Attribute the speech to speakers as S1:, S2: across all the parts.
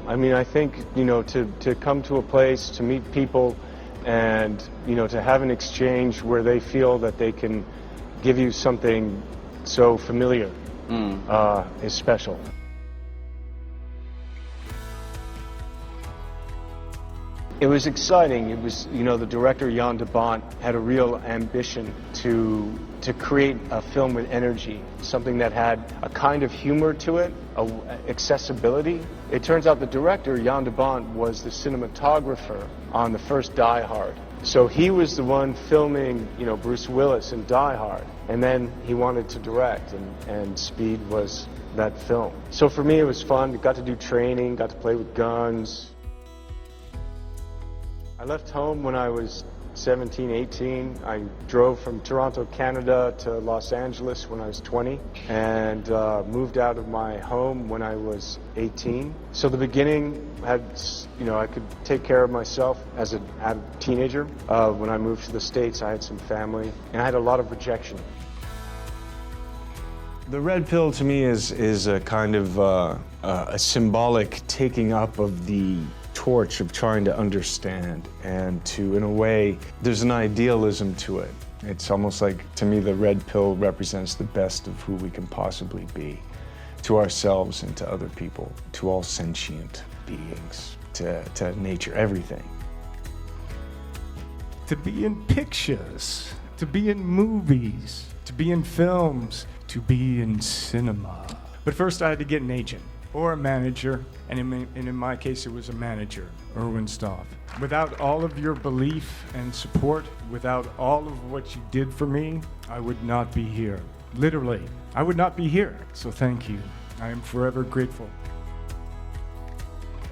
S1: I mean, I think, to come to a place, to meet people, and, to have an exchange where they feel that they can give you something so familiar is special. It was exciting. It was, the director, Jan de Bont, had a real ambition to create a film with energy, something that had a kind of humor to it, accessibility. It turns out the director, Jan de Bont, was the cinematographer on the first Die Hard. So he was the one filming, Bruce Willis in Die Hard, and then he wanted to direct, and Speed was that film. So for me, it was fun. We got to do training, got to play with guns. I left home when I was 17, 18. I drove from Toronto, Canada to Los Angeles when I was 20, and moved out of my home when I was 18. So the beginning had, I could take care of myself as a teenager. When I moved to the States, I had some family, and I had a lot of rejection. The red pill to me is a kind of a symbolic taking up of the torch of trying to understand, and to, in a way, there's an idealism to it. It's almost like, to me, the red pill represents the best of who we can possibly be, to ourselves and to other people, to all sentient beings, to nature, everything.
S2: To be in pictures, to be in movies, to be in films, to be in cinema. But first I had to get an agent or a manager, and in my case it was a manager, Erwin Stoff. Without all of your belief and support, without all of what you did for me, I would not be here. Literally, I would not be here. So thank you. I am forever grateful.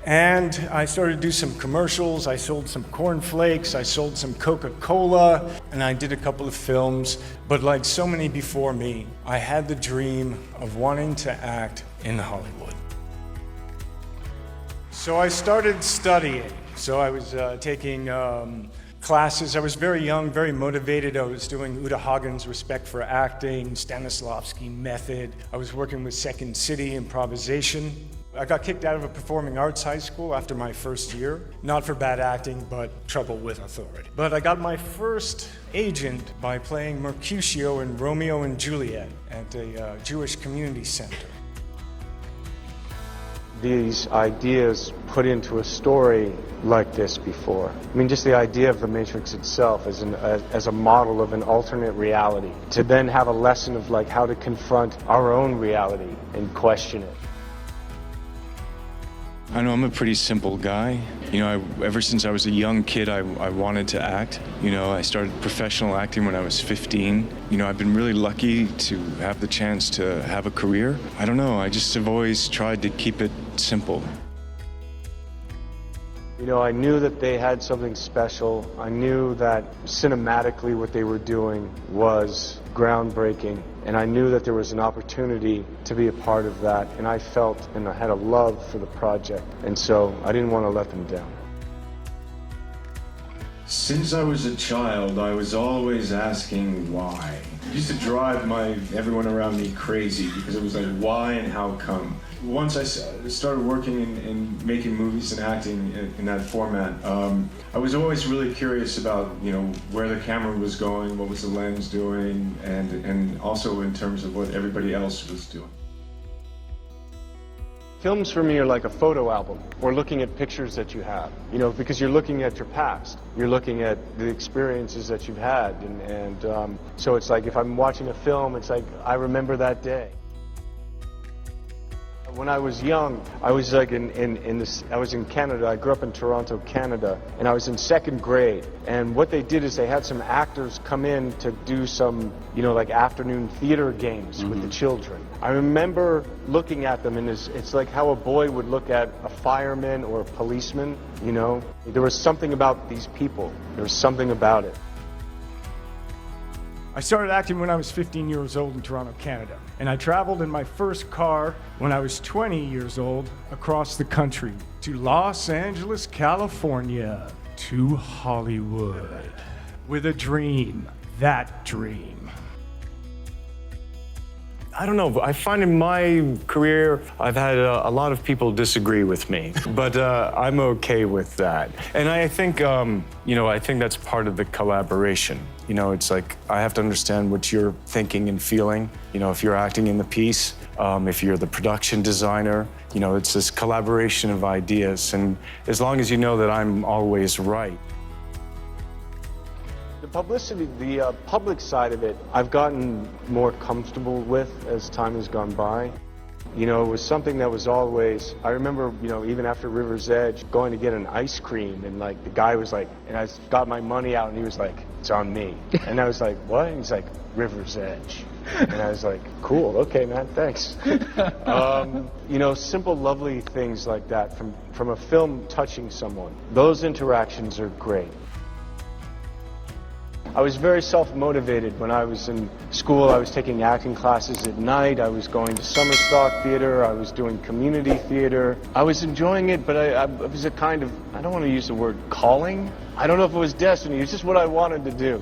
S2: And I started to do some commercials. I sold some cornflakes, I sold some Coca-Cola, and I did a couple of films. But like so many before me, I had the dream of wanting to act in Hollywood. So I started studying. So I was taking classes. I was very young, very motivated. I was doing Uta Hagen's Respect for Acting, Stanislavski Method. I was working with Second City improvisation. I got kicked out of a performing arts high school after my first year. Not for bad acting, but trouble with authority. But I got my first agent by playing Mercutio in Romeo and Juliet at a Jewish community center.
S1: These ideas put into a story like this before. I mean, just the idea of the Matrix itself as a model of an alternate reality. To then have a lesson of like how to confront our own reality and question it.
S3: I know I'm a pretty simple guy. Ever since I was a young kid, I wanted to act. I started professional acting when I was 15. I've been really lucky to have the chance to have a career. I don't know, I just have always tried to keep it simple.
S1: I knew that they had something special. I knew that cinematically what they were doing was groundbreaking, and I knew that there was an opportunity to be a part of that, and I felt and I had a love for the project, and so I didn't want to let them down.
S3: Since I was a child, I was always asking why. It used to drive everyone around me crazy, because it was like, why and how come? Once I started working in making movies and acting in that format, I was always really curious about, where the camera was going, what was the lens doing, and also in terms of what everybody else was doing.
S1: Films for me are like a photo album, or looking at pictures that you have, because you're looking at your past. You're looking at the experiences that you've had, and so it's like if I'm watching a film, it's like I remember that day. When I was young, I was like I was in Canada. I grew up in Toronto, Canada, and I was in second grade. And what they did is they had some actors come in to do some, like afternoon theater games with the children. I remember looking at them, and it's like how a boy would look at a fireman or a policeman, There was something about these people. There was something about it.
S2: I started acting when I was 15 years old in Toronto, Canada. And I traveled in my first car when I was 20 years old across the country to Los Angeles, California, to Hollywood, with a dream, that dream.
S4: I don't know, I find in my career, I've had a lot of people disagree with me, but I'm okay with that. And I think, I think that's part of the collaboration. It's like, I have to understand what you're thinking and feeling. If you're acting in the piece, if you're the production designer, it's this collaboration of ideas. And as long as you know that I'm always right.
S1: The publicity, the public side of it, I've gotten more comfortable with as time has gone by. It was something that was always, I remember, even after River's Edge, going to get an ice cream, and the guy was like, and I got my money out, and he was like, it's on me. And I was like, what? And he's like, River's Edge. And I was like, cool, okay, man, thanks. Simple, lovely things like that from a film touching someone. Those interactions are great. I was very self-motivated when I was in school. I was taking acting classes at night. I was going to summer stock theater. I was doing community theater. I was enjoying it, but it was a kind of, I don't want to use the word calling. I don't know if it was destiny. It was just what I wanted to do.